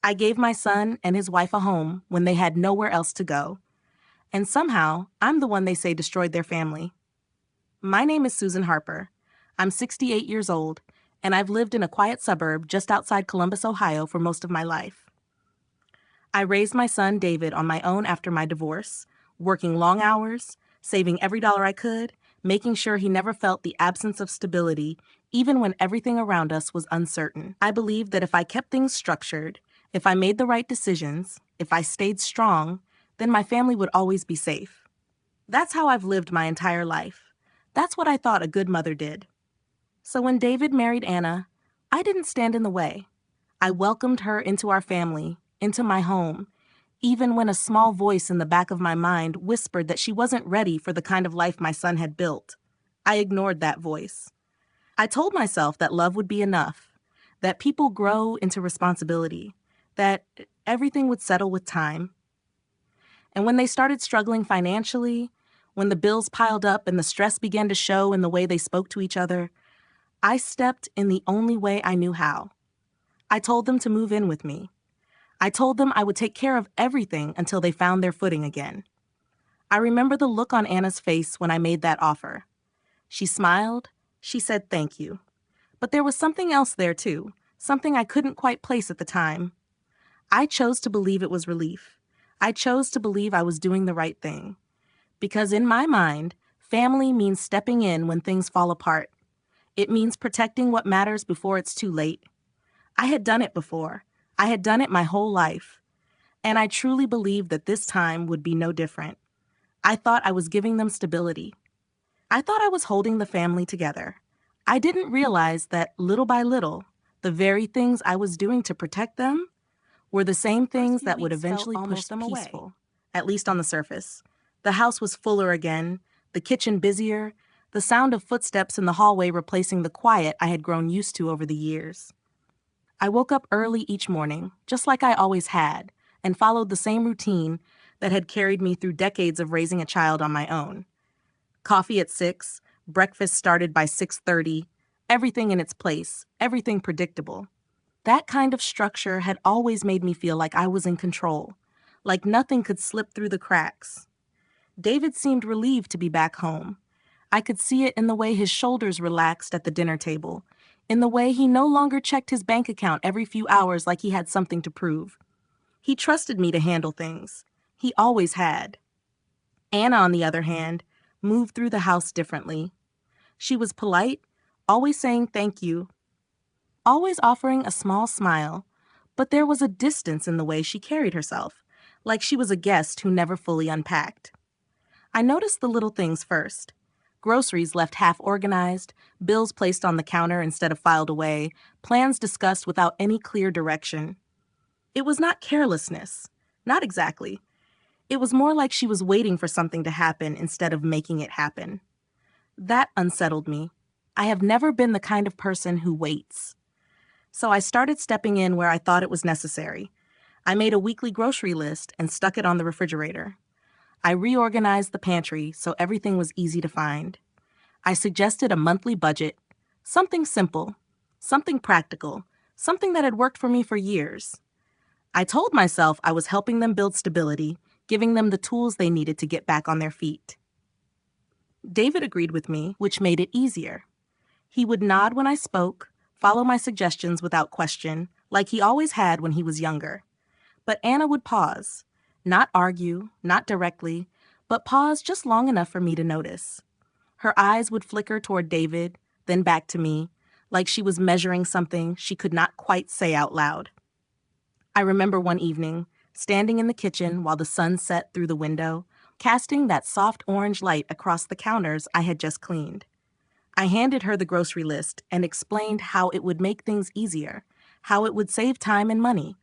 I gave my son and his wife a home when they had nowhere else to go. And somehow, I'm the one they say destroyed their family. My name is Susan Harper. I'm 68 years old, and I've lived in a quiet suburb just outside Columbus, Ohio for most of my life. I raised my son, David, on my own after my divorce, working long hours, saving every dollar I could, making sure he never felt the absence of stability, even when everything around us was uncertain. I believed that if I kept things structured, if I made the right decisions, if I stayed strong, then my family would always be safe. That's how I've lived my entire life. That's what I thought a good mother did. So when David married Anna, I didn't stand in the way. I welcomed her into our family, into my home, even when a small voice in the back of my mind whispered that she wasn't ready for the kind of life my son had built. I ignored that voice. I told myself that love would be enough, that people grow into responsibility, that everything would settle with time. And when they started struggling financially, when the bills piled up and the stress began to show in the way they spoke to each other, I stepped in the only way I knew how. I told them to move in with me. I told them I would take care of everything until they found their footing again. I remember the look on Anna's face when I made that offer. She smiled. She said thank you. But there was something else there too, something I couldn't quite place at the time. I chose to believe it was relief. I chose to believe I was doing the right thing. Because in my mind, family means stepping in when things fall apart. It means protecting what matters before it's too late. I had done it before. I had done it my whole life. And I truly believed that this time would be no different. I thought I was giving them stability. I thought I was holding the family together. I didn't realize that little by little, the very things I was doing to protect them were the same things that would eventually push them away, at least on the surface. The house was fuller again, the kitchen busier, the sound of footsteps in the hallway replacing the quiet I had grown used to over the years. I woke up early each morning, just like I always had, and followed the same routine that had carried me through decades of raising a child on my own. Coffee at 6, breakfast started by 6:30, everything in its place, everything predictable. That kind of structure had always made me feel like I was in control, like nothing could slip through the cracks. David seemed relieved to be back home. I could see it in the way his shoulders relaxed at the dinner table, in the way he no longer checked his bank account every few hours like he had something to prove. He trusted me to handle things. He always had. Anna, on the other hand, moved through the house differently. She was polite, always saying thank you, always offering a small smile, but there was a distance in the way she carried herself, like she was a guest who never fully unpacked. I noticed the little things first. Groceries left half organized, bills placed on the counter instead of filed away, plans discussed without any clear direction. It was not carelessness. Not exactly. It was more like she was waiting for something to happen instead of making it happen. That unsettled me. I have never been the kind of person who waits. So I started stepping in where I thought it was necessary. I made a weekly grocery list and stuck it on the refrigerator. I reorganized the pantry so everything was easy to find. I suggested a monthly budget, something simple, something practical, something that had worked for me for years. I told myself I was helping them build stability, giving them the tools they needed to get back on their feet. David agreed with me, which made it easier. He would nod when I spoke, follow my suggestions without question, like he always had when he was younger. But Anna would pause, not argue, not directly, but pause just long enough for me to notice. Her eyes would flicker toward David, then back to me, like she was measuring something she could not quite say out loud. I remember one evening, standing in the kitchen while the sun set through the window, casting that soft orange light across the counters I had just cleaned. I handed her the grocery list and explained how it would make things easier, how it would save time and money.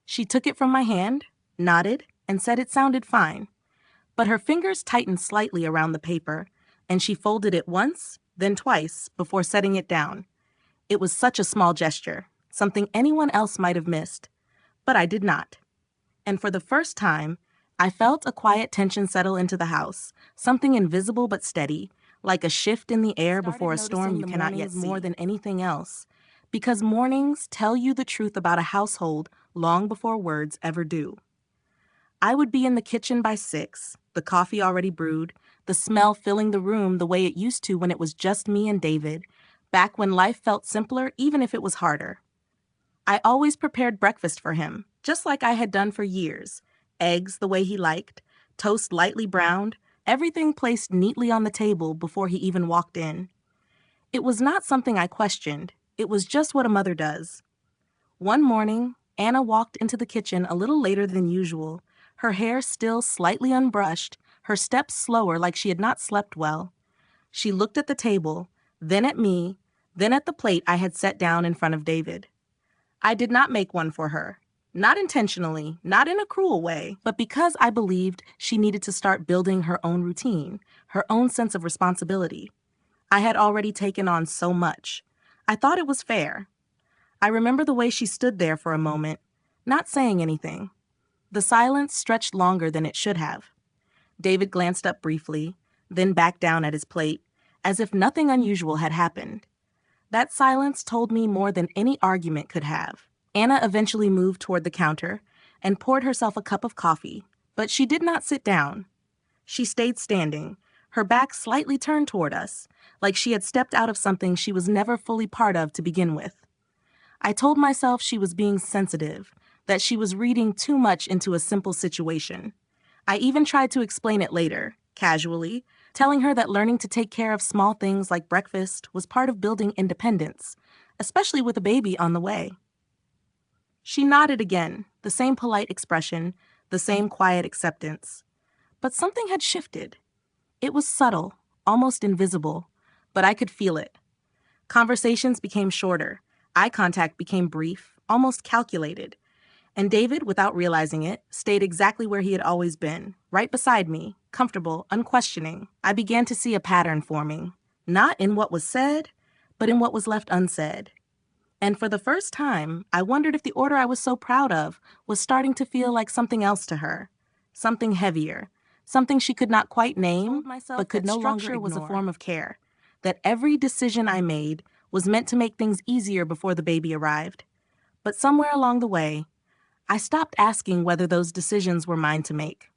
She took it from my hand, nodded, and said it sounded fine. But her fingers tightened slightly around the paper, and she folded it once, then twice, before setting it down. It was such a small gesture, something anyone else might have missed. But I did not. And for the first time, I felt a quiet tension settle into the house, something invisible but steady, like a shift in the air before a storm you cannot yet see. More than anything else, because mornings tell you the truth about a household long before words ever do. I would be in the kitchen by 6, the coffee already brewed, the smell filling the room the way it used to when it was just me and David, back when life felt simpler even if it was harder. I always prepared breakfast for him, just like I had done for years. Eggs the way he liked, toast lightly browned, everything placed neatly on the table before he even walked in. It was not something I questioned. It was just what a mother does. One morning, Anna walked into the kitchen a little later than usual, her hair still slightly unbrushed, her steps slower like she had not slept well. She looked at the table, then at me, then at the plate I had set down in front of David. I did not make one for her. Not intentionally, not in a cruel way, but because I believed she needed to start building her own routine, her own sense of responsibility. I had already taken on so much. I thought it was fair. I remember the way she stood there for a moment, not saying anything. The silence stretched longer than it should have. David glanced up briefly, then back down at his plate, as if nothing unusual had happened. That silence told me more than any argument could have. Anna eventually moved toward the counter and poured herself a cup of coffee, but she did not sit down. She stayed standing, her back slightly turned toward us, like she had stepped out of something she was never fully part of to begin with. I told myself she was being sensitive, that she was reading too much into a simple situation. I even tried to explain it later, casually, telling her that learning to take care of small things like breakfast was part of building independence, especially with a baby on the way. She nodded again, the same polite expression, the same quiet acceptance. But something had shifted. It was subtle, almost invisible, but I could feel it. Conversations became shorter, eye contact became brief, almost calculated. And David, without realizing it, stayed exactly where he had always been, right beside me, comfortable, unquestioning. I began to see a pattern forming, not in what was said, but in what was left unsaid. And for the first time, I wondered if the order I was so proud of was starting to feel like something else to her, something heavier, something she could not quite name, but could no longer ignore. Was a form of care, that every decision I made was meant to make things easier before the baby arrived. But somewhere along the way, I stopped asking whether those decisions were mine to make.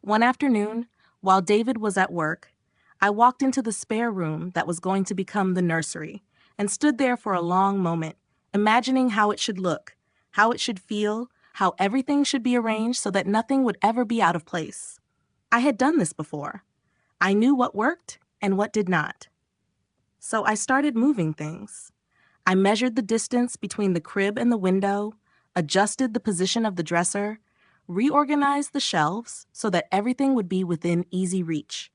One afternoon, while David was at work, I walked into the spare room that was going to become the nursery and stood there for a long moment, imagining how it should look, how it should feel, how everything should be arranged so that nothing would ever be out of place. I had done this before. I knew what worked and what did not. So I started moving things. I measured the distance between the crib and the window, adjusted the position of the dresser, reorganized the shelves so that everything would be within easy reach.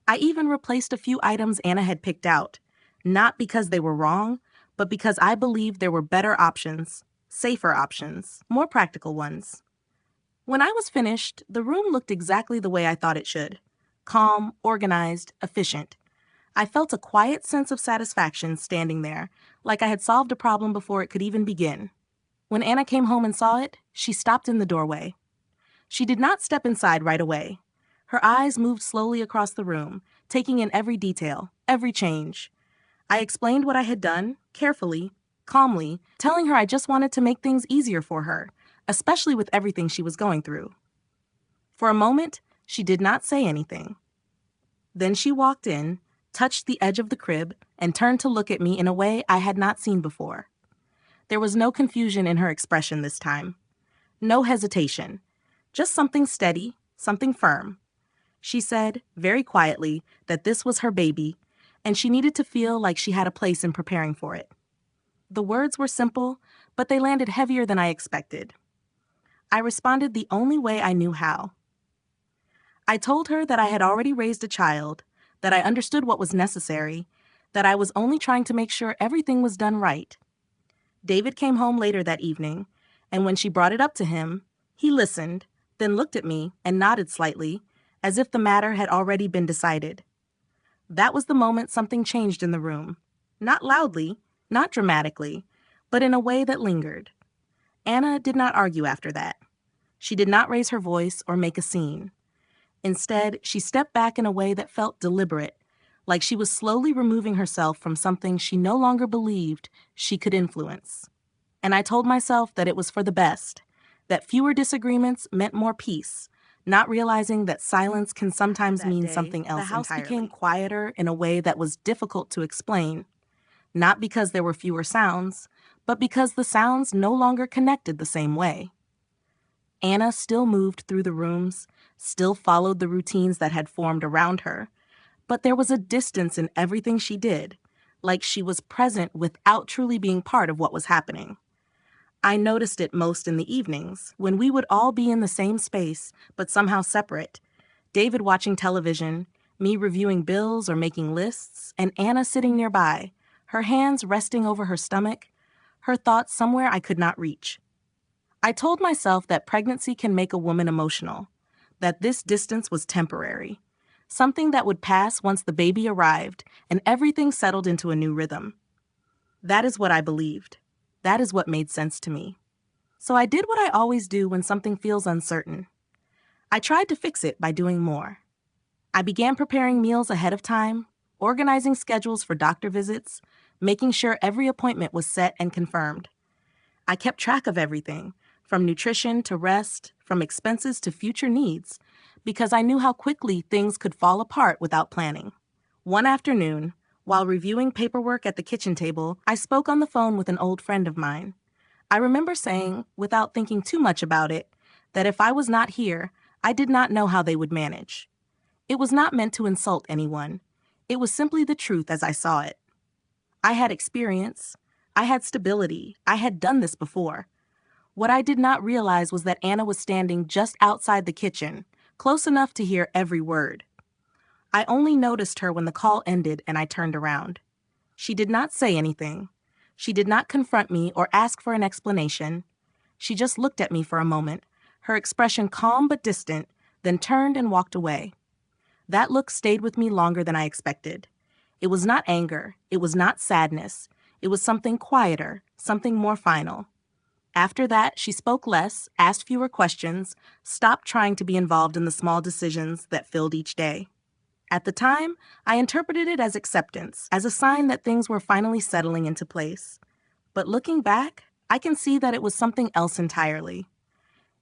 I even replaced a few items Anna had picked out, not because they were wrong, but because I believed there were better options, safer options, more practical ones. When I was finished, the room looked exactly the way I thought it should. Calm, organized, efficient. I felt a quiet sense of satisfaction standing there, like I had solved a problem before it could even begin. When Anna came home and saw it, she stopped in the doorway. She did not step inside right away. Her eyes moved slowly across the room, taking in every detail, every change. I explained what I had done, carefully, calmly, telling her I just wanted to make things easier for her, especially with everything she was going through. For a moment, she did not say anything. Then she walked in, touched the edge of the crib, and turned to look at me in a way I had not seen before. There was no confusion in her expression this time. No hesitation. Just something steady, something firm. She said, very quietly, that this was her baby, and she needed to feel like she had a place in preparing for it. The words were simple, but they landed heavier than I expected. I responded the only way I knew how. I told her that I had already raised a child, that I understood what was necessary, that I was only trying to make sure everything was done right. David came home later that evening, and when she brought it up to him, he listened, then looked at me and nodded slightly, as if the matter had already been decided. That was the moment something changed in the room. Not loudly, not dramatically, but in a way that lingered. Anna did not argue after that. She did not raise her voice or make a scene. Instead, she stepped back in a way that felt deliberate, like she was slowly removing herself from something she no longer believed she could influence. And I told myself that it was for the best, that fewer disagreements meant more peace, not realizing that silence can sometimes mean something else entirely. The house became quieter in a way that was difficult to explain, not because there were fewer sounds, but because the sounds no longer connected the same way. Anna still moved through the rooms, still followed the routines that had formed around her, but there was a distance in everything she did, like she was present without truly being part of what was happening. I noticed it most in the evenings, when we would all be in the same space, but somehow separate. David watching television, me reviewing bills or making lists, and Anna sitting nearby, her hands resting over her stomach, her thoughts somewhere I could not reach. I told myself that pregnancy can make a woman emotional, that this distance was temporary, something that would pass once the baby arrived and everything settled into a new rhythm. That is what I believed. That is what made sense to me. So I did what I always do when something feels uncertain. I tried to fix it by doing more. I began preparing meals ahead of time, organizing schedules for doctor visits, making sure every appointment was set and confirmed. I kept track of everything, from nutrition to rest, from expenses to future needs, because I knew how quickly things could fall apart without planning. One afternoon, while reviewing paperwork at the kitchen table, I spoke on the phone with an old friend of mine. I remember saying, without thinking too much about it, that if I was not here, I did not know how they would manage. It was not meant to insult anyone. It was simply the truth as I saw it. I had experience. I had stability. I had done this before. What I did not realize was that Anna was standing just outside the kitchen, close enough to hear every word. I only noticed her when the call ended and I turned around. She did not say anything. She did not confront me or ask for an explanation. She just looked at me for a moment, her expression calm but distant, then turned and walked away. That look stayed with me longer than I expected. It was not anger. It was not sadness. It was something quieter, something more final. After that, she spoke less, asked fewer questions, stopped trying to be involved in the small decisions that filled each day. At the time, I interpreted it as acceptance, as a sign that things were finally settling into place. But looking back, I can see that it was something else entirely.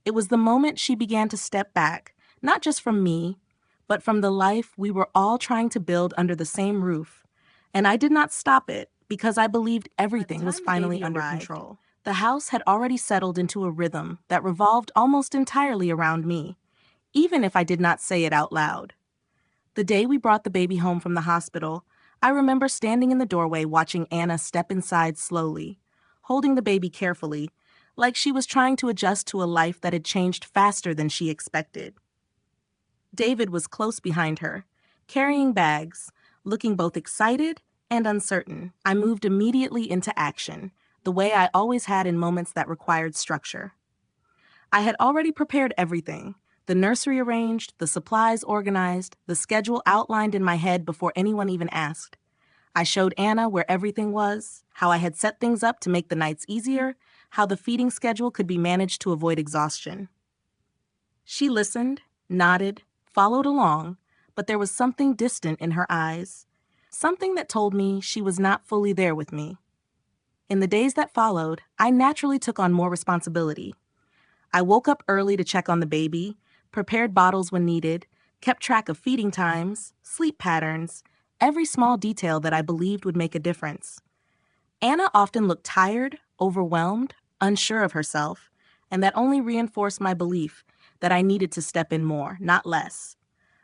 It was the moment she began to step back, not just from me, but from the life we were all trying to build under the same roof. And I did not stop it because I believed everything was finally under control. The house had already settled into a rhythm that revolved almost entirely around me, even if I did not say it out loud. The day we brought the baby home from the hospital, I remember standing in the doorway watching Anna step inside slowly, holding the baby carefully, like she was trying to adjust to a life that had changed faster than she expected. David was close behind her, carrying bags, looking both excited and uncertain. I moved immediately into action, the way I always had in moments that required structure. I had already prepared everything. The nursery arranged, the supplies organized, the schedule outlined in my head before anyone even asked. I showed Anna where everything was, how I had set things up to make the nights easier, how the feeding schedule could be managed to avoid exhaustion. She listened, nodded, followed along, but there was something distant in her eyes, something that told me she was not fully there with me. In the days that followed, I naturally took on more responsibility. I woke up early to check on the baby, prepared bottles when needed, kept track of feeding times, sleep patterns, every small detail that I believed would make a difference. Anna often looked tired, overwhelmed, unsure of herself, and that only reinforced my belief that I needed to step in more, not less.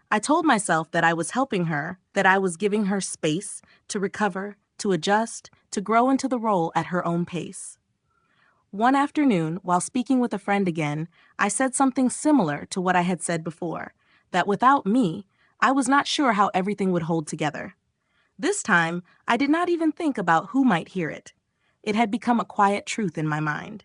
I told myself that I was helping her, that I was giving her space to recover, to adjust, to grow into the role at her own pace. One afternoon, while speaking with a friend again, I said something similar to what I had said before, that without me, I was not sure how everything would hold together. This time, I did not even think about who might hear it. It had become a quiet truth in my mind.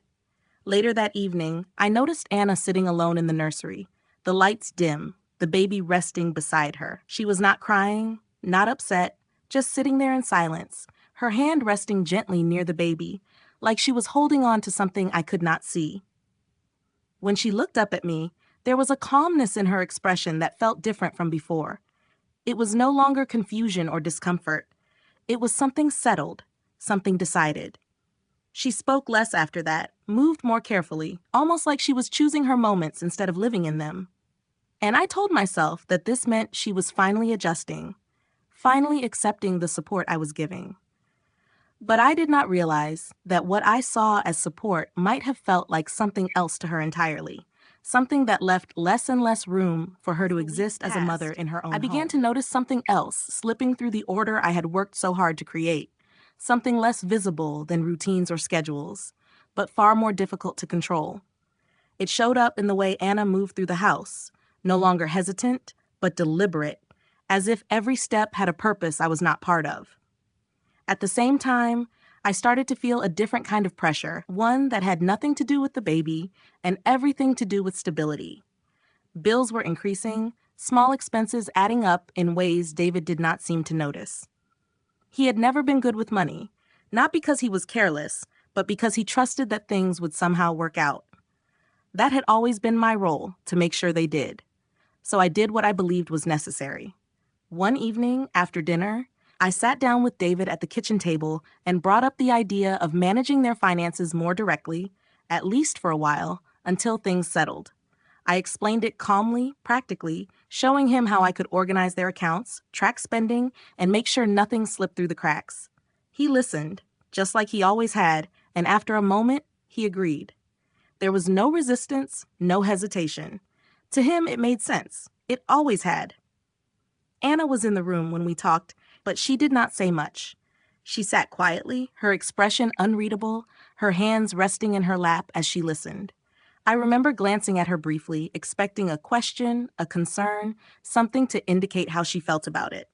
Later that evening, I noticed Anna sitting alone in the nursery, the lights dim, the baby resting beside her. She was not crying, not upset, just sitting there in silence, her hand resting gently near the baby, like she was holding on to something I could not see. When she looked up at me, there was a calmness in her expression that felt different from before. It was no longer confusion or discomfort. It was something settled, something decided. She spoke less after that, moved more carefully, almost like she was choosing her moments instead of living in them. And I told myself that this meant she was finally adjusting, finally accepting the support I was giving. But I did not realize that what I saw as support might have felt like something else to her entirely, something that left less and less room for her to exist as a mother in her own home. I began to notice something else slipping through the order I had worked so hard to create, something less visible than routines or schedules, but far more difficult to control. It showed up in the way Anna moved through the house, no longer hesitant, but deliberate, as if every step had a purpose I was not part of. At the same time, I started to feel a different kind of pressure, one that had nothing to do with the baby and everything to do with stability. Bills were increasing, small expenses adding up in ways David did not seem to notice. He had never been good with money, not because he was careless, but because he trusted that things would somehow work out. That had always been my role, to make sure they did. So I did what I believed was necessary. One evening, after dinner, I sat down with David at the kitchen table and brought up the idea of managing their finances more directly, at least for a while, until things settled. I explained it calmly, practically, showing him how I could organize their accounts, track spending, and make sure nothing slipped through the cracks. He listened, just like he always had, and after a moment, he agreed. There was no resistance, no hesitation. To him, it made sense. It always had. Anna was in the room when we talked, but she did not say much. She sat quietly, her expression unreadable, her hands resting in her lap as she listened. I remember glancing at her briefly, expecting a question, a concern, something to indicate how she felt about it.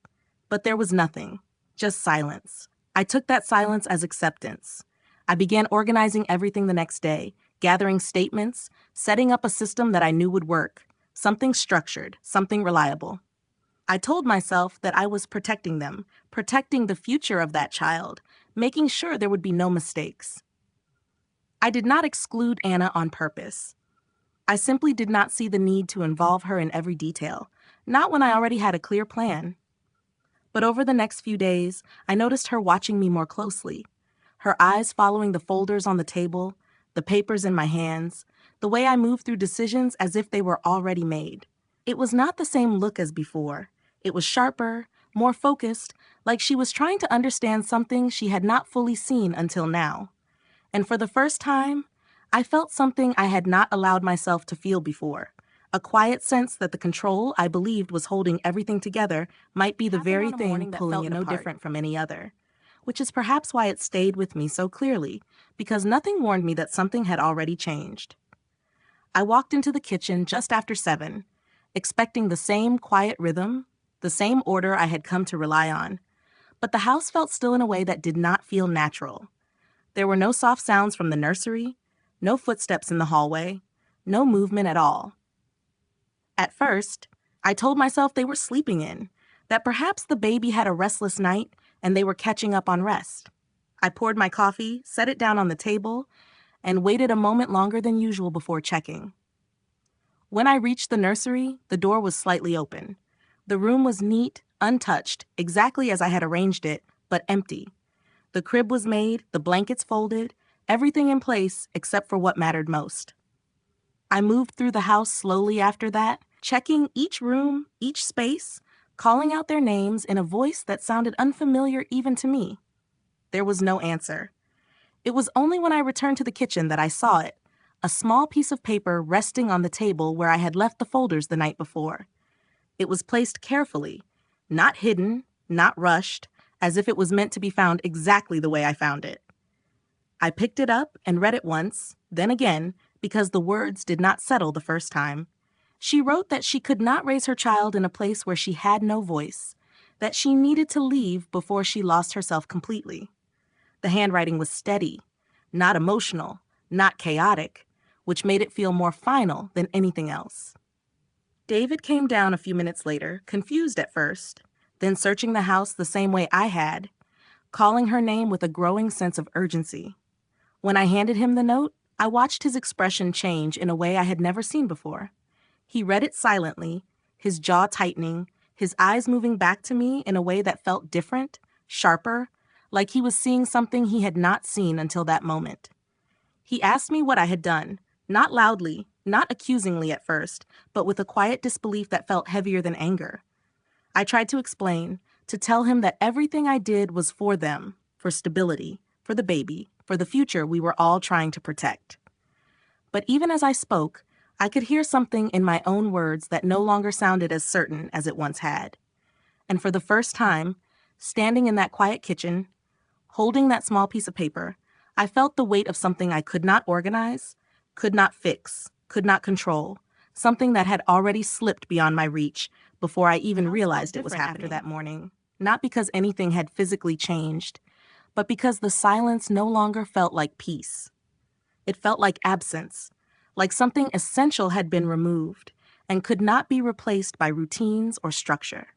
But there was nothing, just silence. I took that silence as acceptance. I began organizing everything the next day, gathering statements, setting up a system that I knew would work, something structured, something reliable. I told myself that I was protecting them, protecting the future of that child, making sure there would be no mistakes. I did not exclude Anna on purpose. I simply did not see the need to involve her in every detail, not when I already had a clear plan. But over the next few days, I noticed her watching me more closely, her eyes following the folders on the table, the papers in my hands, the way I moved through decisions as if they were already made. It was not the same look as before. It was sharper, more focused, like she was trying to understand something she had not fully seen until now. And for the first time, I felt something I had not allowed myself to feel before, a quiet sense that the control I believed was holding everything together might be the very thing pulling it no different from any other, which is perhaps why it stayed with me so clearly, because nothing warned me that something had already changed. I walked into the kitchen just after 7, expecting the same quiet rhythm, the same order I had come to rely on, but the house felt still in a way that did not feel natural. There were no soft sounds from the nursery, no footsteps in the hallway, no movement at all. At first, I told myself they were sleeping in, that perhaps the baby had a restless night and they were catching up on rest. I poured my coffee, set it down on the table, and waited a moment longer than usual before checking. When I reached the nursery, the door was slightly open. The room was neat, untouched, exactly as I had arranged it, but empty. The crib was made, the blankets folded, everything in place except for what mattered most. I moved through the house slowly after that, checking each room, each space, calling out their names in a voice that sounded unfamiliar even to me. There was no answer. It was only when I returned to the kitchen that I saw it, a small piece of paper resting on the table where I had left the folders the night before. It was placed carefully, not hidden, not rushed, as if it was meant to be found exactly the way I found it. I picked it up and read it once, then again, because the words did not settle the first time. She wrote that she could not raise her child in a place where she had no voice, that she needed to leave before she lost herself completely. The handwriting was steady, not emotional, not chaotic, which made it feel more final than anything else. David came down a few minutes later, confused at first, then searching the house the same way I had, calling her name with a growing sense of urgency. When I handed him the note, I watched his expression change in a way I had never seen before. He read it silently, his jaw tightening, his eyes moving back to me in a way that felt different, sharper, like he was seeing something he had not seen until that moment. He asked me what I had done, not loudly, not accusingly at first, but with a quiet disbelief that felt heavier than anger. I tried to explain, to tell him that everything I did was for them, for stability, for the baby, for the future we were all trying to protect. But even as I spoke, I could hear something in my own words that no longer sounded as certain as it once had. And for the first time, standing in that quiet kitchen, holding that small piece of paper, I felt the weight of something I could not organize, could not fix, could not control, something that had already slipped beyond my reach before I even realized it was happening. After that morning, not because anything had physically changed, but because the silence no longer felt like peace. It felt like absence, like something essential had been removed and could not be replaced by routines or structure.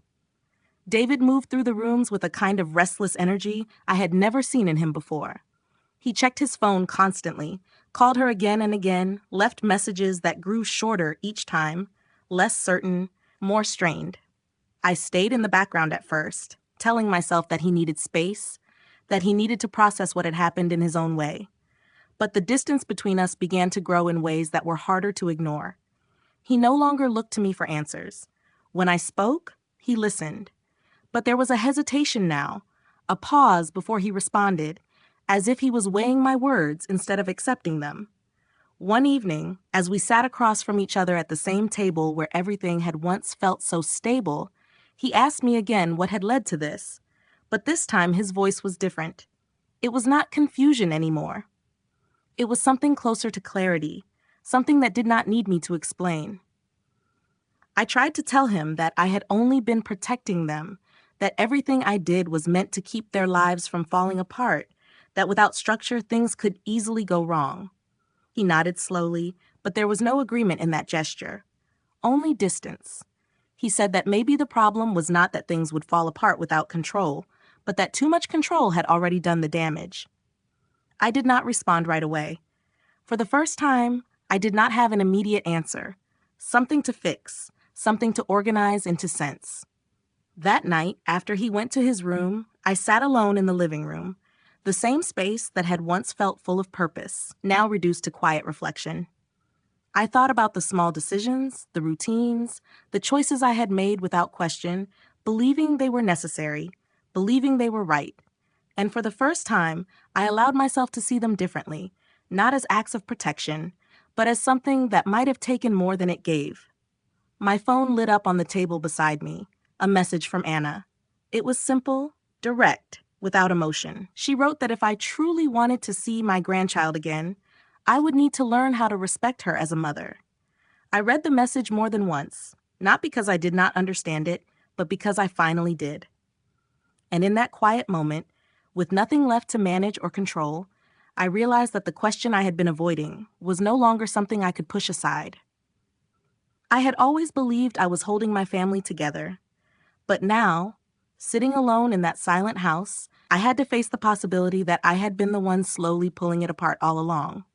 David moved through the rooms with a kind of restless energy I had never seen in him before. He checked his phone constantly, called her again and again, left messages that grew shorter each time, less certain, more strained. I stayed in the background at first, telling myself that he needed space, that he needed to process what had happened in his own way. But the distance between us began to grow in ways that were harder to ignore. He no longer looked to me for answers. When I spoke, he listened. But there was a hesitation now, a pause before he responded, as if he was weighing my words instead of accepting them. One evening, as we sat across from each other at the same table where everything had once felt so stable, he asked me again what had led to this. But this time his voice was different. It was not confusion anymore. It was something closer to clarity, something that did not need me to explain. I tried to tell him that I had only been protecting them, that everything I did was meant to keep their lives from falling apart, that without structure things could easily go wrong. He nodded slowly, but there was no agreement in that gesture, only distance. He said that maybe the problem was not that things would fall apart without control, but that too much control had already done the damage. I did not respond right away. For the first time, I did not have an immediate answer, something to fix, something to organize into sense. That night, after he went to his room, I sat alone in the living room, the same space that had once felt full of purpose, now reduced to quiet reflection. I thought about the small decisions, the routines, the choices I had made without question, believing they were necessary, believing they were right. And for the first time, I allowed myself to see them differently, not as acts of protection, but as something that might have taken more than it gave. My phone lit up on the table beside me, a message from Anna. It was simple, direct, without emotion. She wrote that if I truly wanted to see my grandchild again, I would need to learn how to respect her as a mother. I read the message more than once, not because I did not understand it, but because I finally did. And in that quiet moment, with nothing left to manage or control, I realized that the question I had been avoiding was no longer something I could push aside. I had always believed I was holding my family together, but now, sitting alone in that silent house, I had to face the possibility that I had been the one slowly pulling it apart all along.